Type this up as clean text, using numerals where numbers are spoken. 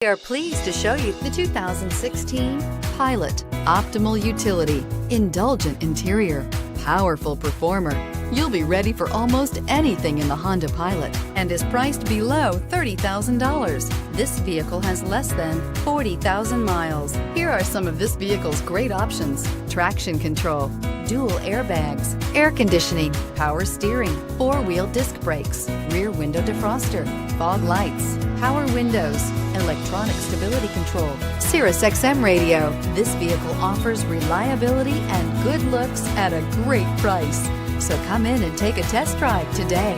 We are pleased to show you the 2016 Pilot. Optimal utility, indulgent interior, powerful performer. You'll be ready for almost anything in the Honda Pilot and is priced below $30,000. This vehicle has less than 40,000 miles. Here are some of this vehicle's great options: traction control, dual airbags, air conditioning, power steering, four-wheel disc brakes, rear window defroster, fog lights, power windows, electronic stability control, Sirius XM radio. This vehicle offers reliability and good looks at a great price. So come in and take a test drive today.